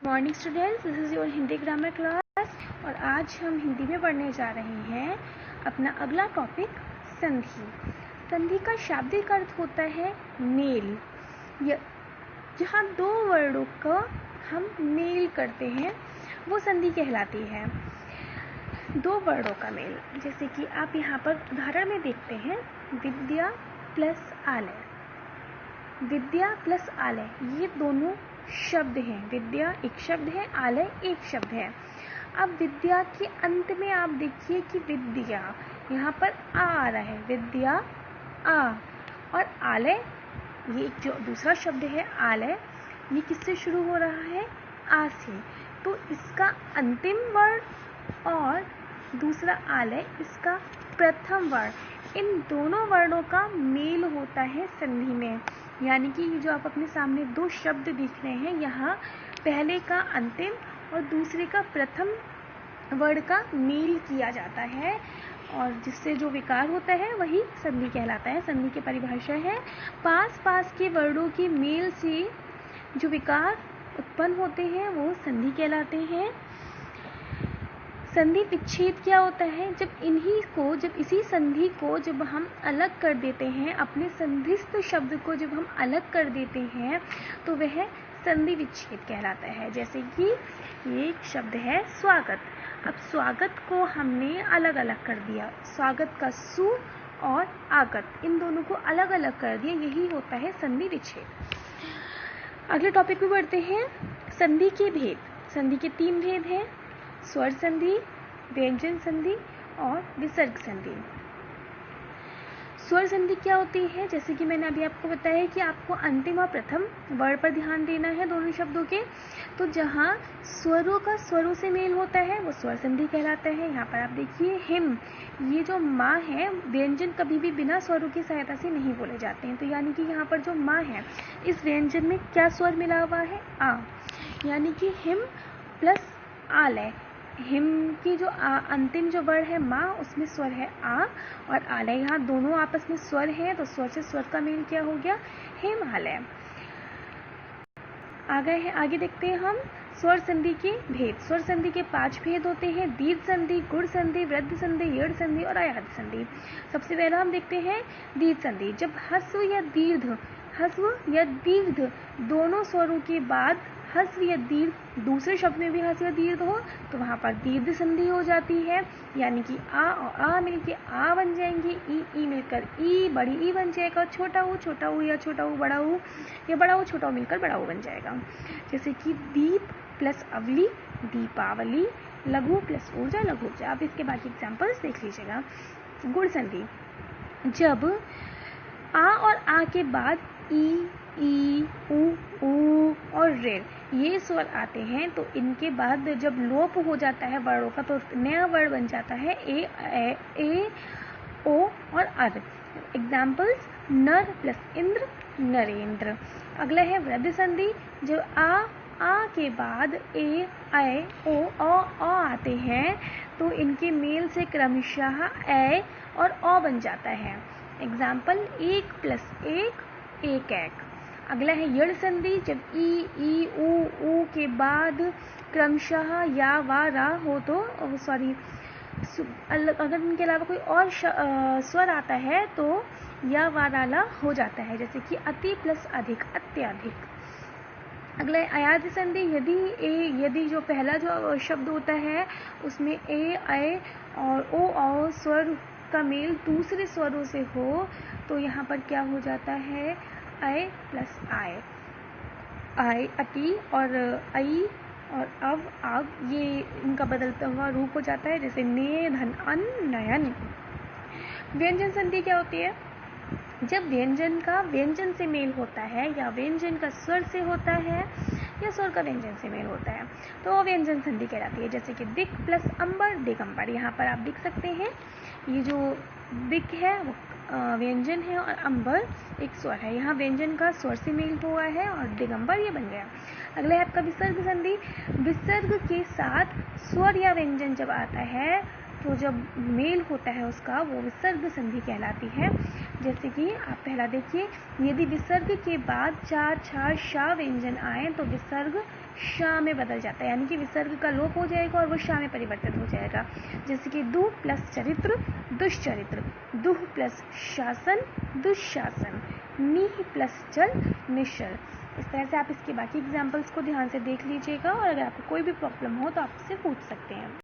Morning students, this is your Hindi grammar class और आज हम हिंदी में पढ़ने जा रहे हैं अपना अगला टॉपिक संधि। संधि का शाब्दिक अर्थ होता है मेल। जहाँ दो वर्डों का हम मेल करते हैं वो संधि कहलाती है। दो वर्डों का मेल, जैसे कि आप यहाँ पर उदाहरण में देखते हैं विद्या प्लस आलय। विद्या प्लस आलय ये दोनों शब्द हैं। विद्या एक शब्द है, आलय एक शब्द है। अब विद्या के अंत में आप देखिए कि विद्या यहाँ पर आ रहा है, विद्या आ, और आलय ये जो दूसरा शब्द है आलय, ये किससे शुरू हो रहा है? आ से। तो इसका अंतिम वर्ण और दूसरा आलय इसका प्रथम वर्ण, इन दोनों वर्णों का मेल होता है संधि में। यानी कि जो आप अपने सामने दो शब्द दिख रहे हैं, यहाँ पहले का अंतिम और दूसरे का प्रथम वर्ण का मेल किया जाता है और जिससे जो विकार होता है वही संधि कहलाता है। संधि की परिभाषा है पास पास के वर्णों के मेल से जो विकार उत्पन्न होते हैं वो संधि कहलाते हैं। संधि विच्छेद क्या होता है? जब इसी संधि को जब हम अलग कर देते हैं, अपने संधिस्थ शब्द को जब हम अलग कर देते हैं तो वह संधि विच्छेद कहलाता है। जैसे कि एक शब्द है स्वागत। अब स्वागत को हमने अलग अलग कर दिया, स्वागत का सु और आगत इन दोनों को अलग अलग कर दिया, यही होता है संधि विच्छेद। अगले टॉपिक पे बढ़ते हैं, संधि के भेद। संधि के 3 भेद हैं, स्वर संधि, व्यंजन संधि और विसर्ग संधि। स्वर संधि क्या होती है? जैसे कि मैंने अभी आपको बताया कि आपको अंतिम और प्रथम वर्ण पर ध्यान देना है दोनों शब्दों के। तो जहाँ स्वरों का स्वरों से मेल होता है वो स्वर संधि कहलाता है। यहाँ पर आप देखिए हिम, ये जो माँ है, व्यंजन कभी भी बिना स्वरों की सहायता से नहीं बोले जाते हैं। तो यानी कि यहाँ पर जो माँ है, इस व्यंजन में क्या स्वर मिला हुआ है? आ। यानी कि हिम प्लस आलय, हिम की जो अंतिम जो वर्ण है माँ, उसमें स्वर है आ और आलय। यहाँ दोनों आपस में स्वर हैं तो स्वर से स्वर का मेल क्या हो गया? हिमालय। आगे देखते हैं हम स्वर संधि के भेद। स्वर संधि के 5 भेद होते हैं, दीर्घ संधि, गुण संधि, वृद्धि संधि, यड़ संधि और आयात संधि। सबसे पहला हम देखते हैं दीर्घ संधि। जब हस्व या दीर्घ दोनों स्वरों के बाद हस्व या दीर्घ दूसरे शब्द में भी हस्व या दीर्घ हो तो वहाँ पर दीर्घ संधि हो जाती है। यानी कि आ और आ मिलकर आ बन जाएंगे, ई मिलकर ई बड़ी ई बन जाएगा, छोटा ऊ या छोटा ऊ बड़ा ऊ या बड़ा ऊ छोटा ऊ मिलकर बड़ा ऊ बन जाएगा। जैसे कि दीप प्लस अवली दीपावली, लघु प्लस ऊर्जा लघु ऊर्जा। आप इसके बाकी एग्जाम्पल्स देख लीजिएगा। गुण संधि, जब आ और आ के बाद ई ऊ और ऋ ये स्वर आते हैं तो इनके बाद जब लोप हो जाता है वर्णों का तो नया वर्ण बन जाता है ए ओ और अर। एग्जाम्पल्स नर प्लस इंद्र नरेंद्र। अगला है वृद्धि संधि, जो आ के बाद ए ओ आते हैं तो इनके मेल से क्रमशः ए और ओ बन जाता है। एग्जाम्पल 1 प्लस 1 एक। अगला है यड़ संधि, जब ई ऊ के बाद क्रमशः या वा रा हो तो अगर इनके अलावा कोई और स्वर आता है तो या वा रा ला हो जाता है। जैसे कि अति प्लस अधिक अत्यधिक। अगला है अयाद संधि, यदि जो पहला जो शब्द होता है उसमें ए और ओ स्वर का मेल दूसरे स्वरों से हो तो यहाँ पर क्या हो जाता है? अय प्लस आय अति और अई और अब ये इनका बदलता हुआ रूप हो जाता है। जैसे ने धन अन नयन। व्यंजन संधि क्या होती है? जब व्यंजन का व्यंजन से मेल होता है या व्यंजन का स्वर से होता है या स्वर का व्यंजन से मेल होता है तो वो व्यंजन संधि कहलाती है। जैसे कि दिक प्लस अंबर दिगंबर। यहाँ पर आप देख सकते हैं ये जो दिक है वो व्यंजन है और अंबर एक स्वर है। यहाँ व्यंजन का स्वर से मेल हुआ है और दिगंबर ये बन गया। अगला है आपका विसर्ग संधि। विसर्ग के साथ स्वर या व्यंजन जब आता है तो जब मेल होता है उसका वो विसर्ग संधि कहलाती है। जैसे कि आप पहला देखिए, यदि विसर्ग के बाद चार छार शा व्यंजन आए तो विसर्ग शा में बदल जाता है, यानी कि विसर्ग का लोप हो जाएगा और वो शा में परिवर्तित हो जाएगा। जैसे कि दु प्लस चरित्र दुश्चरित्र, दुह प्लस शासन दुशासन, नीह प्लस चल निश्चल। इस तरह से आप इसके बाकी एग्जाम्पल्स को ध्यान से देख लीजिएगा और अगर आपको कोई भी प्रॉब्लम हो तो आप इससे पूछ सकते हैं।